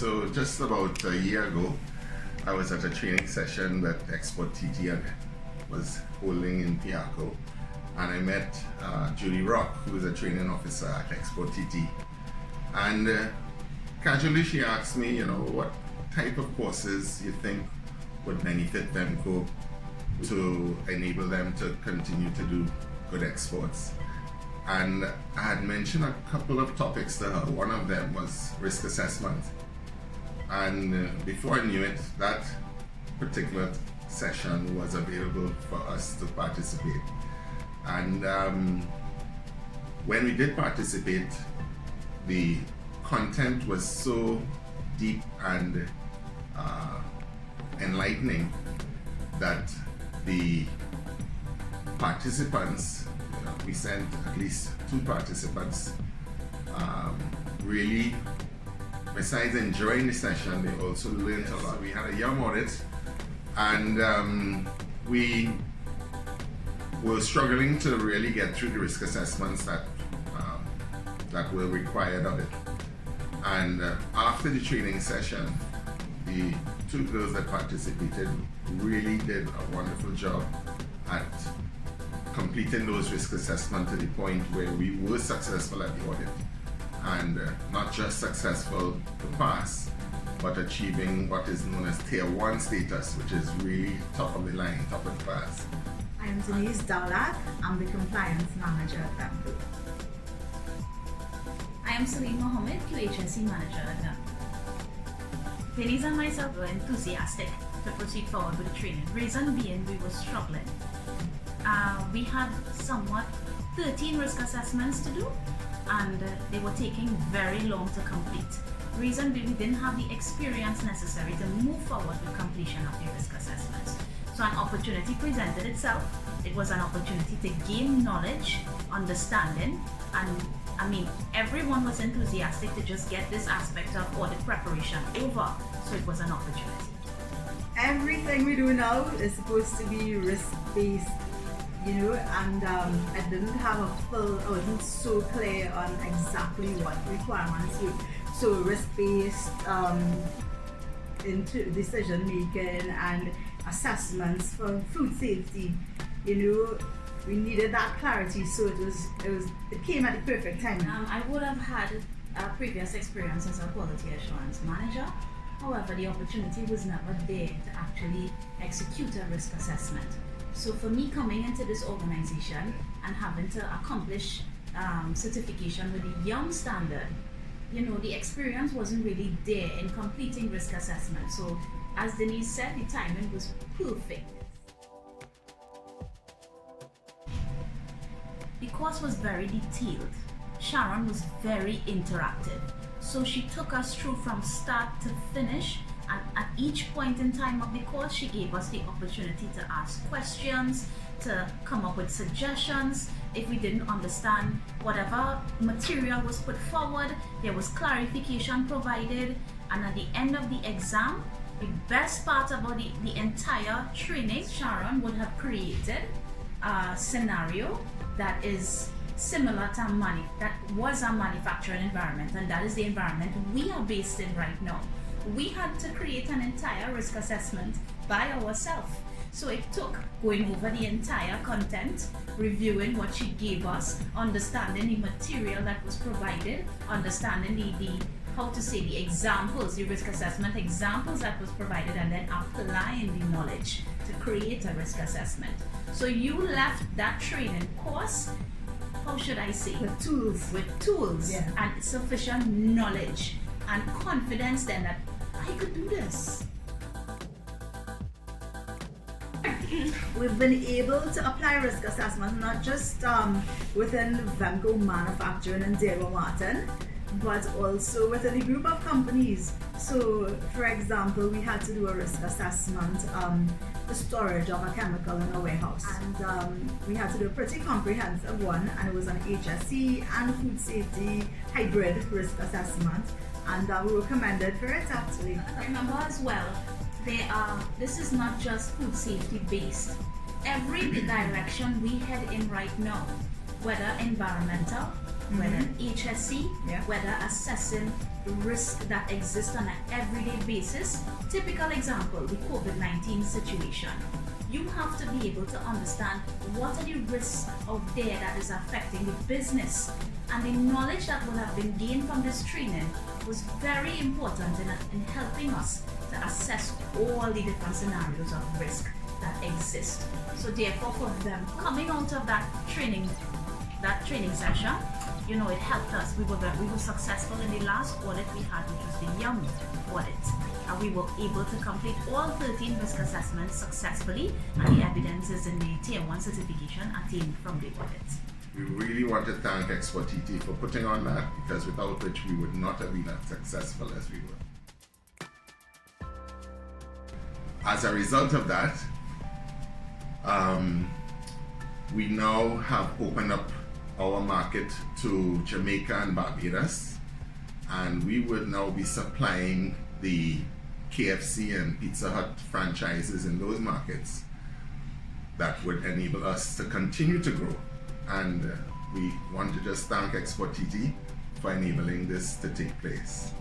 So just about a year ago, I was at a training session that exporTT was holding in Piaco, and I met Julie Rock, who is a training officer at exporTT. And casually she asked me, what type of courses you think would benefit Vemco to enable them to continue to do good exports. And I had mentioned a couple of topics to her. One of them was risk assessment. And before I knew it, that particular session was available for us to participate. And when we did participate, the content was so deep and enlightening that the participants, we sent at least 2 participants, really, besides enjoying the session, they also learned a lot. We had a young audit, and we were struggling to really get through the risk assessments that were required of it. And after the training session, the 2 girls that participated really did a wonderful job at completing those risk assessments to the point where we were successful at the audit. And not just successful to pass, but achieving what is known as Tier 1 status, which is really top of the line, top of the class. I am Denise Dowlak. I'm the Compliance Manager at Vemco. I am Salim Mohammed, QHSE Manager at Vemco. Denise and myself were enthusiastic to proceed forward with the training. Reason being, we were struggling. We had somewhat 13 risk assessments to do, and they were taking very long to complete. Reason being, we didn't have the experience necessary to move forward with completion of the risk assessments. So an opportunity presented itself. It was an opportunity to gain knowledge, understanding, and everyone was enthusiastic to just get this aspect of audit preparation over. So it was an opportunity. Everything we do now is supposed to be risk-based, and I didn't have I wasn't so clear on exactly what requirements were. So risk-based into decision making and assessments for food safety, we needed that clarity, so it came at the perfect time. I would have had a previous experience as a quality assurance manager. However, the opportunity was never there to actually execute a risk assessment. So for me, coming into this organization and having to accomplish certification with a young standard, the experience wasn't really there in completing risk assessment. So as Denise said, the timing was perfect. The course was very detailed. Sharon was very interactive. So she took us through from start to finish, and at each point in time of the course, she gave us the opportunity to ask questions, to come up with suggestions. If we didn't understand whatever material was put forward, there was clarification provided. And at the end of the exam, the best part about the entire training, Sharon would have created a scenario that is similar to that was a manufacturing environment, and that is the environment we are based in right now. We had to create an entire risk assessment by ourselves. So it took going over the entire content, reviewing what she gave us, understanding the material that was provided, understanding the examples, the risk assessment examples that was provided, and then applying the knowledge to create a risk assessment. So you left that training course, how should I say? With tools yeah, and sufficient knowledge and confidence then that I could do this. We've been able to apply risk assessment not just within Vemco manufacturing in Diego Martin, but also within a group of companies. So, for example, we had to do a risk assessment the storage of a chemical in a warehouse, and we had to do a pretty comprehensive one, and it was an HSE and food safety hybrid risk assessment, and we were commended for it actually. Remember as well, this is not just food safety based. Every direction we head in right now, whether environmental, whether HSC, Yeah. whether assessing risk that exists on an everyday basis. Typical example, the COVID-19 situation. You have to be able to understand what are the risks out there that is affecting the business. And the knowledge that would have been gained from this training was very important in helping us to assess all the different scenarios of risk that exist. So therefore, for them coming out of that training session, you know, it helped us. We were successful in the last audit we had, which was the young audit. And we were able to complete all 13 risk assessments successfully, and the evidence is in the Tier 1 certification attained from the audit. We really want to thank exporTT for putting on that, because without which we would not have been as successful as we were. As a result of that, we now have opened up our market to Jamaica and Barbados, and we would now be supplying the KFC and Pizza Hut franchises in those markets. That would enable us to continue to grow, and we want to just thank exporTT for enabling this to take place.